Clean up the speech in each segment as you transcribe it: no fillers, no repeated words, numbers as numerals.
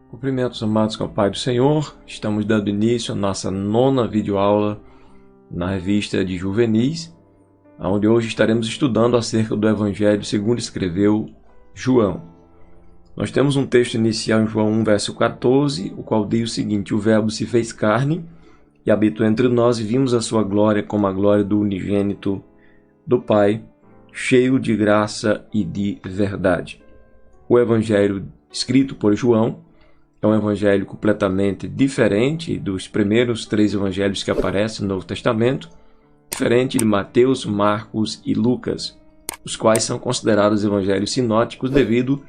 Cumprimentos, amados com a paz do Senhor. Estamos dando início à nossa 9ª videoaula na revista de Juvenis, onde hoje estaremos estudando acerca do Evangelho segundo escreveu João. Nós temos um texto inicial em João 1, verso 14, o qual diz o seguinte: o Verbo se fez carne e habitou entre nós, e vimos a sua glória como a glória do unigênito do Pai, cheio de graça e de verdade. O Evangelho escrito por João é um evangelho completamente diferente dos primeiros 3 evangelhos que aparecem no Novo Testamento, diferente de Mateus, Marcos e Lucas, os quais são considerados evangelhos sinóticos devido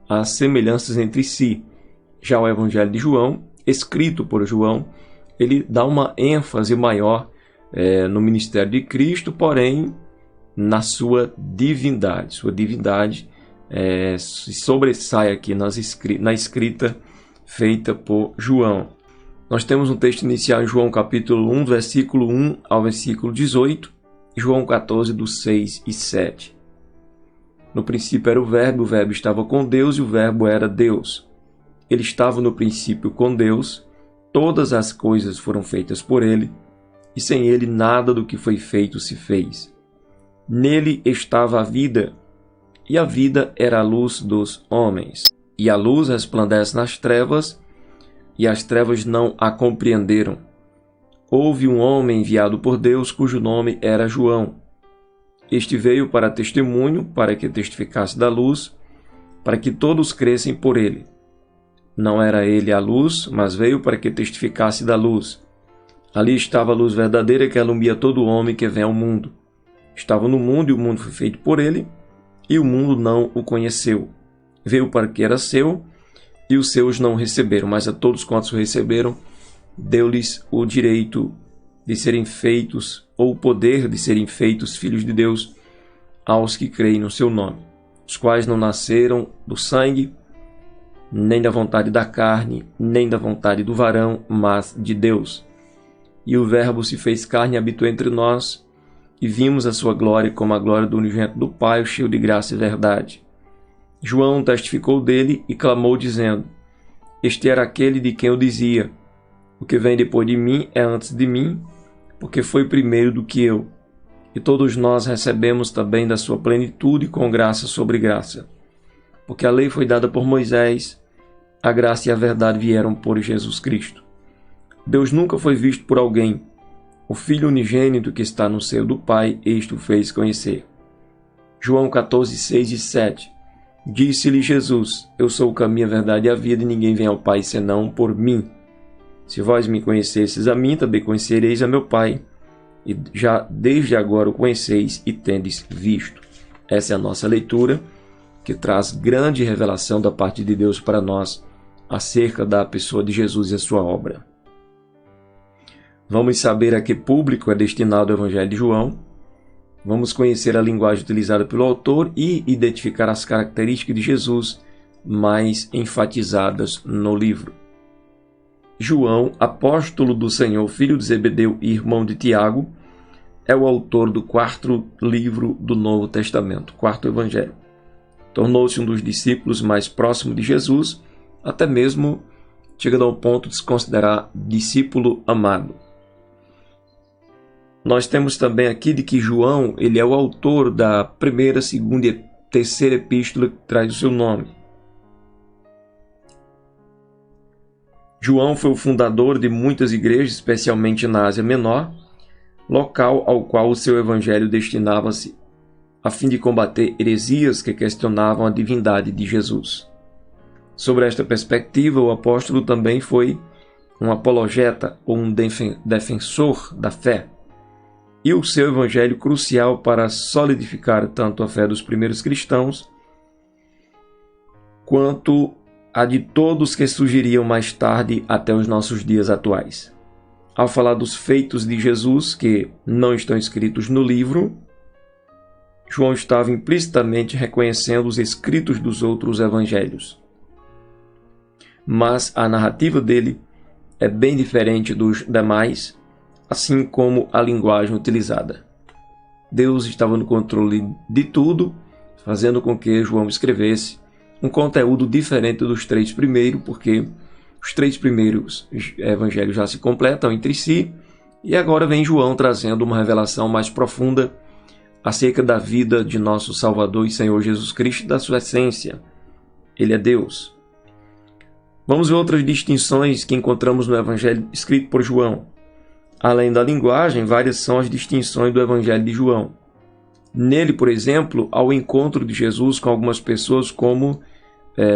às semelhanças entre si. Já o evangelho de João, escrito por João, ele dá uma ênfase maior no ministério de Cristo, porém na sua divindade. Sua divindade se sobressai aqui na escrita feita por João. Nós temos um texto inicial em João capítulo 1, versículo 1 ao versículo 18, e João 14, do 6 e 7. No princípio era o Verbo estava com Deus, e o Verbo era Deus. Ele estava no princípio com Deus, todas as coisas foram feitas por ele, e sem ele nada do que foi feito se fez. Nele estava a vida, e a vida era a luz dos homens. E a luz resplandece nas trevas, e as trevas não a compreenderam. Houve um homem enviado por Deus, cujo nome era João. Este veio para testemunho, para que testificasse da luz, para que todos crescem por ele. Não era ele a luz, mas veio para que testificasse da luz. Ali estava a luz verdadeira que alumia todo homem que vem ao mundo. Estava no mundo, e o mundo foi feito por ele, e o mundo não o conheceu. Veio para que era seu, e os seus não receberam, mas a todos quantos o receberam, deu-lhes o direito de serem feitos, ou o poder de serem feitos filhos de Deus, aos que creem no seu nome, os quais não nasceram do sangue, nem da vontade da carne, nem da vontade do varão, mas de Deus. E o Verbo se fez carne e habitou entre nós, e vimos a sua glória como a glória do unigênito do Pai, cheio de graça e verdade. João testificou dele e clamou, dizendo: este era aquele de quem eu dizia: o que vem depois de mim é antes de mim, porque foi primeiro do que eu. E todos nós recebemos também da sua plenitude com graça sobre graça. Porque a lei foi dada por Moisés, a graça e a verdade vieram por Jesus Cristo. Deus nunca foi visto por alguém. O Filho unigênito que está no seio do Pai, este o fez conhecer. João 14, 6 e 7. Disse-lhe Jesus: eu sou o caminho, a verdade e a vida, e ninguém vem ao Pai senão por mim. Se vós me conhecesseis a mim, também conhecereis a meu Pai, e já desde agora o conheceis e tendes visto. Essa é a nossa leitura, que traz grande revelação da parte de Deus para nós acerca da pessoa de Jesus e a sua obra. Vamos saber a que público é destinado o Evangelho de João. Vamos conhecer a linguagem utilizada pelo autor e identificar as características de Jesus mais enfatizadas no livro. João, apóstolo do Senhor, filho de Zebedeu e irmão de Tiago, é o autor do 4º livro do Novo Testamento, 4º Evangelho. Tornou-se um dos discípulos mais próximos de Jesus, até mesmo chegando ao ponto de se considerar discípulo amado. Nós temos também aqui de que João ele é o autor da 1ª, 2ª e 3ª epístola que traz o seu nome. João foi o fundador de muitas igrejas, especialmente na Ásia Menor, local ao qual o seu evangelho destinava-se, a fim de combater heresias que questionavam a divindade de Jesus. Sobre esta perspectiva, o apóstolo também foi um apologeta ou um defensor da fé, e o seu evangelho crucial para solidificar tanto a fé dos primeiros cristãos, quanto a de todos que surgiriam mais tarde até os nossos dias atuais. Ao falar dos feitos de Jesus, que não estão escritos no livro, João estava implicitamente reconhecendo os escritos dos outros evangelhos. Mas a narrativa dele é bem diferente dos demais, assim como a linguagem utilizada. Deus estava no controle de tudo, fazendo com que João escrevesse um conteúdo diferente dos 3 primeiros, porque os 3 primeiros evangelhos já se completam entre si, e agora vem João trazendo uma revelação mais profunda acerca da vida de nosso Salvador e Senhor Jesus Cristo e da sua essência. Ele é Deus. Vamos ver outras distinções que encontramos no evangelho escrito por João. Além da linguagem, várias são as distinções do evangelho de João. Nele, por exemplo, há o encontro de Jesus com algumas pessoas como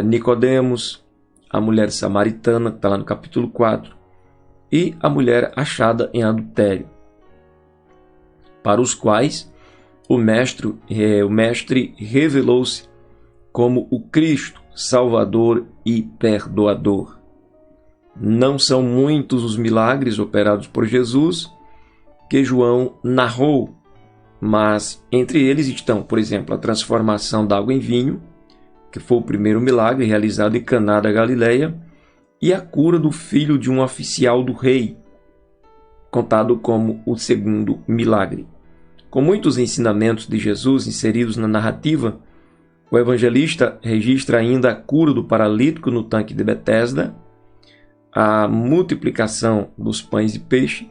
Nicodemos, a mulher samaritana, que está lá no capítulo 4, e a mulher achada em adultério, para os quais o mestre revelou-se como o Cristo, Salvador e Perdoador. Não são muitos os milagres operados por Jesus que João narrou, mas entre eles estão, por exemplo, a transformação da água em vinho, que foi o primeiro milagre realizado em Caná da Galileia, e a cura do filho de um oficial do rei, contado como o segundo milagre. Com muitos ensinamentos de Jesus inseridos na narrativa, o evangelista registra ainda a cura do paralítico no tanque de Betesda, a multiplicação dos pães e peixe,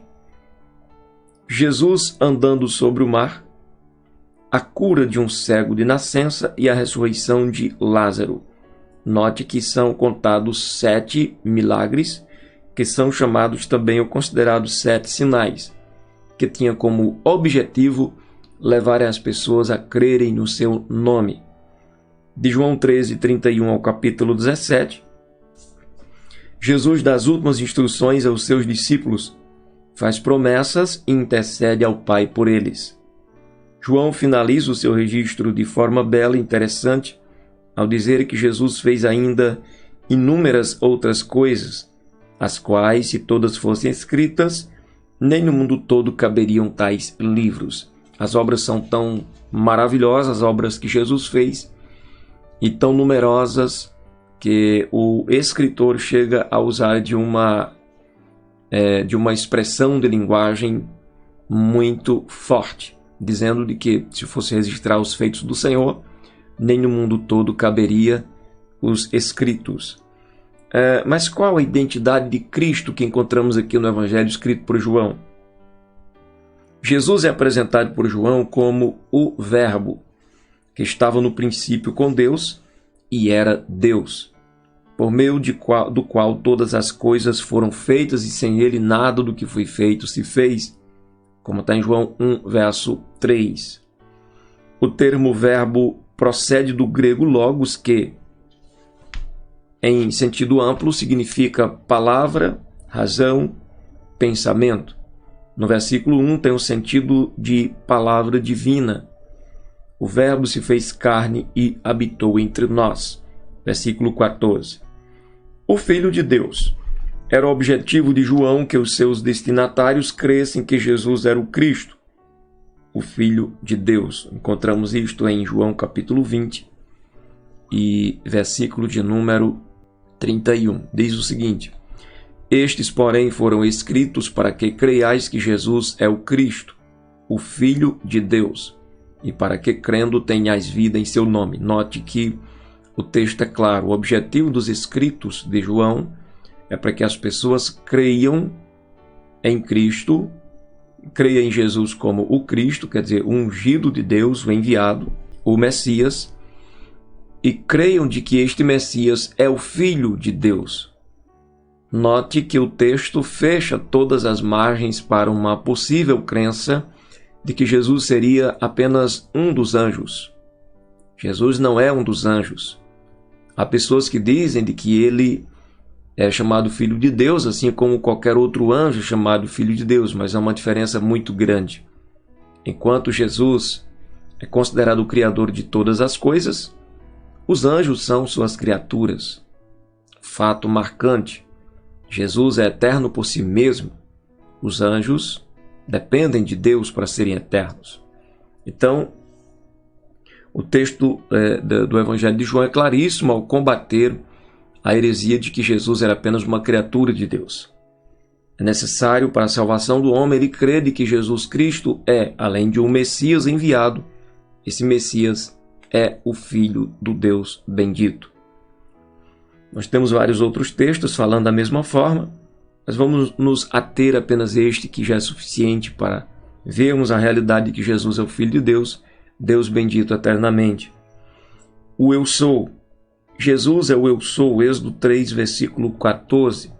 Jesus andando sobre o mar, a cura de um cego de nascença e a ressurreição de Lázaro. Note que são contados 7 milagres, que são chamados também ou considerados 7 sinais, que tinha como objetivo levar as pessoas a crerem no seu nome. De João 13:31 ao capítulo 17, Jesus dá as últimas instruções aos seus discípulos, faz promessas e intercede ao Pai por eles. João finaliza o seu registro de forma bela e interessante ao dizer que Jesus fez ainda inúmeras outras coisas, as quais, se todas fossem escritas, nem no mundo todo caberiam tais livros. As obras são tão maravilhosas, as obras que Jesus fez, e tão numerosas, que o escritor chega a usar de uma expressão de linguagem muito forte, dizendo de que, se fosse registrar os feitos do Senhor, nem no mundo todo caberia os escritos. Mas qual a identidade de Cristo que encontramos aqui no Evangelho escrito por João? Jesus é apresentado por João como o Verbo, que estava no princípio com Deus e era Deus, por meio do qual todas as coisas foram feitas e sem ele nada do que foi feito se fez, como está em João 1, verso 3. O termo verbo procede do grego logos, que, em sentido amplo, significa palavra, razão, pensamento. No versículo 1 tem o sentido de palavra divina. O Verbo se fez carne e habitou entre nós. Versículo 14. O Filho de Deus. Era o objetivo de João que os seus destinatários crescem que Jesus era o Cristo, o Filho de Deus. Encontramos isto em João capítulo 20 e versículo de número 31. Diz o seguinte: Estes, porém, foram escritos para que creiais que Jesus é o Cristo, o Filho de Deus, e para que, crendo, tenhais vida em seu nome. Note que o texto é claro. O objetivo dos escritos de João é para que as pessoas creiam em Cristo, creiam em Jesus como o Cristo, quer dizer, o ungido de Deus, o enviado, o Messias, e creiam de que este Messias é o Filho de Deus. Note que o texto fecha todas as margens para uma possível crença de que Jesus seria apenas um dos anjos. Jesus não é um dos anjos. Há pessoas que dizem de que ele é chamado Filho de Deus, assim como qualquer outro anjo chamado Filho de Deus, mas há uma diferença muito grande. Enquanto Jesus é considerado o Criador de todas as coisas, os anjos são suas criaturas. Fato marcante. Jesus é eterno por si mesmo. Os anjos dependem de Deus para serem eternos. Então, o texto do Evangelho de João é claríssimo ao combater a heresia de que Jesus era apenas uma criatura de Deus. É necessário para a salvação do homem ele crer de que Jesus Cristo é, além de um Messias enviado, esse Messias é o Filho do Deus bendito. Nós temos vários outros textos falando da mesma forma, mas vamos nos ater apenas a este que já é suficiente para vermos a realidade de que Jesus é o Filho de Deus, Deus bendito eternamente. O eu sou. Jesus é o eu sou, Êxodo 3, versículo 14.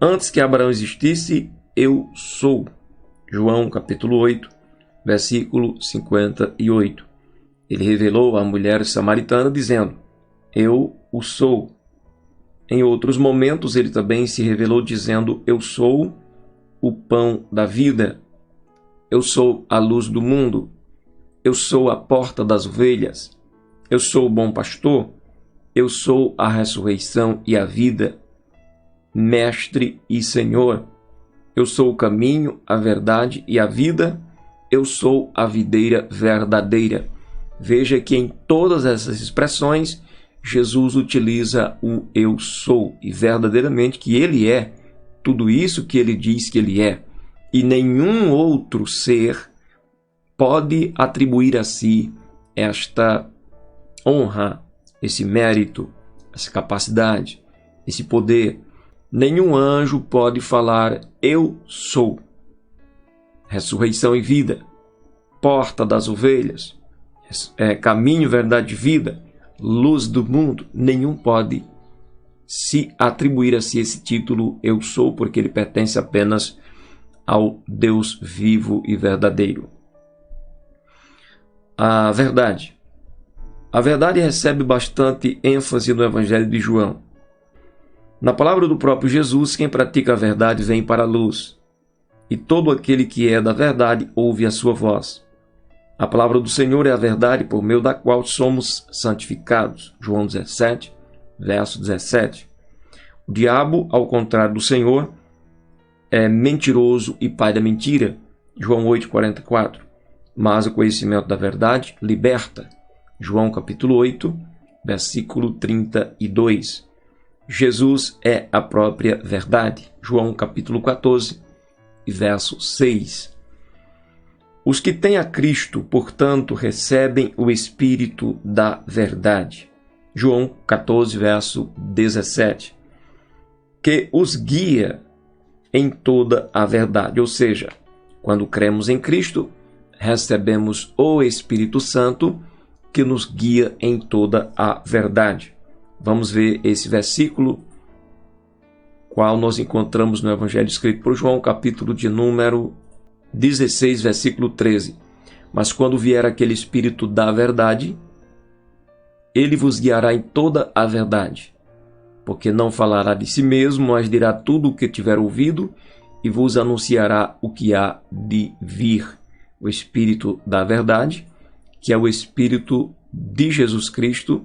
Antes que Abraão existisse, eu sou. João capítulo 8, versículo 58. Ele revelou à mulher samaritana dizendo, eu o sou. Em outros momentos ele também se revelou dizendo, eu sou o pão da vida. Eu sou a luz do mundo. Eu sou a porta das ovelhas. Eu sou o bom pastor. Eu sou a ressurreição e a vida. Mestre e Senhor. Eu sou o caminho, a verdade e a vida. Eu sou a videira verdadeira. Veja que em todas essas expressões, Jesus utiliza o eu sou, e verdadeiramente que ele é tudo isso que ele diz que ele é. E nenhum outro ser pode atribuir a si esta honra, esse mérito, essa capacidade, esse poder. Nenhum anjo pode falar, eu sou. Ressurreição e vida, porta das ovelhas, caminho, verdade e vida, luz do mundo. Nenhum pode se atribuir a si esse título, eu sou, porque ele pertence apenas ao Deus vivo e verdadeiro. A verdade. A verdade recebe bastante ênfase no Evangelho de João. Na palavra do próprio Jesus, quem pratica a verdade vem para a luz, e todo aquele que é da verdade ouve a sua voz. A palavra do Senhor é a verdade por meio da qual somos santificados. João 17, verso 17. O diabo, ao contrário do Senhor, é mentiroso e pai da mentira. João 8, 44. Mas o conhecimento da verdade liberta. João capítulo 8, versículo 32. Jesus é a própria verdade. João capítulo 14, verso 6. Os que têm a Cristo, portanto, recebem o Espírito da verdade. João 14, verso 17. Que os guia em toda a verdade. Ou seja, quando cremos em Cristo, recebemos o Espírito Santo que nos guia em toda a verdade. Vamos ver esse versículo, qual nós encontramos no Evangelho escrito por João, capítulo de número 16, versículo 13. Mas quando vier aquele Espírito da verdade, ele vos guiará em toda a verdade, porque não falará de si mesmo, mas dirá tudo o que tiver ouvido e vos anunciará o que há de vir. O Espírito da verdade, que é o Espírito de Jesus Cristo,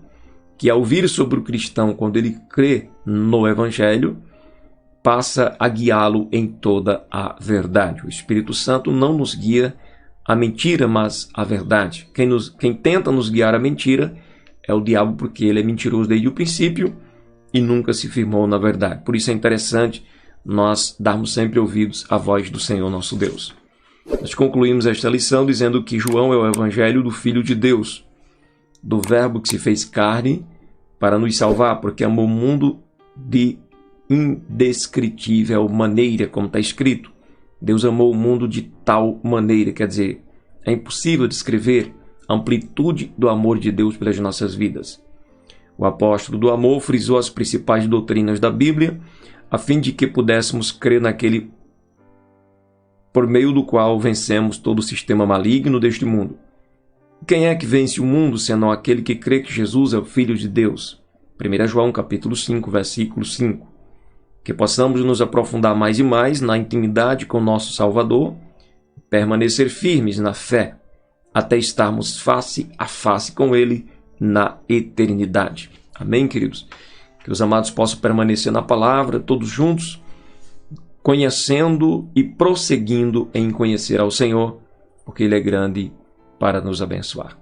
que ao vir sobre o cristão, quando ele crê no Evangelho, passa a guiá-lo em toda a verdade. O Espírito Santo não nos guia à mentira, mas à verdade. Quem tenta nos guiar à mentira é o diabo, porque ele é mentiroso desde o princípio e nunca se firmou na verdade. Por isso é interessante nós darmos sempre ouvidos à voz do Senhor nosso Deus. Nós concluímos esta lição dizendo que João é o Evangelho do Filho de Deus, do Verbo que se fez carne para nos salvar, porque amou o mundo de indescritível maneira, como está escrito. Deus amou o mundo de tal maneira, quer dizer, é impossível descrever a amplitude do amor de Deus pelas nossas vidas. O apóstolo do amor frisou as principais doutrinas da Bíblia, a fim de que pudéssemos crer naquele por meio do qual vencemos todo o sistema maligno deste mundo. Quem é que vence o mundo, senão aquele que crê que Jesus é o Filho de Deus? 1 João capítulo 5, versículo 5. Que possamos nos aprofundar mais e mais na intimidade com nosso Salvador, permanecer firmes na fé, até estarmos face a face com Ele na eternidade. Amém, queridos? Que os amados possam permanecer na palavra, todos juntos, conhecendo e prosseguindo em conhecer ao Senhor, porque Ele é grande para nos abençoar.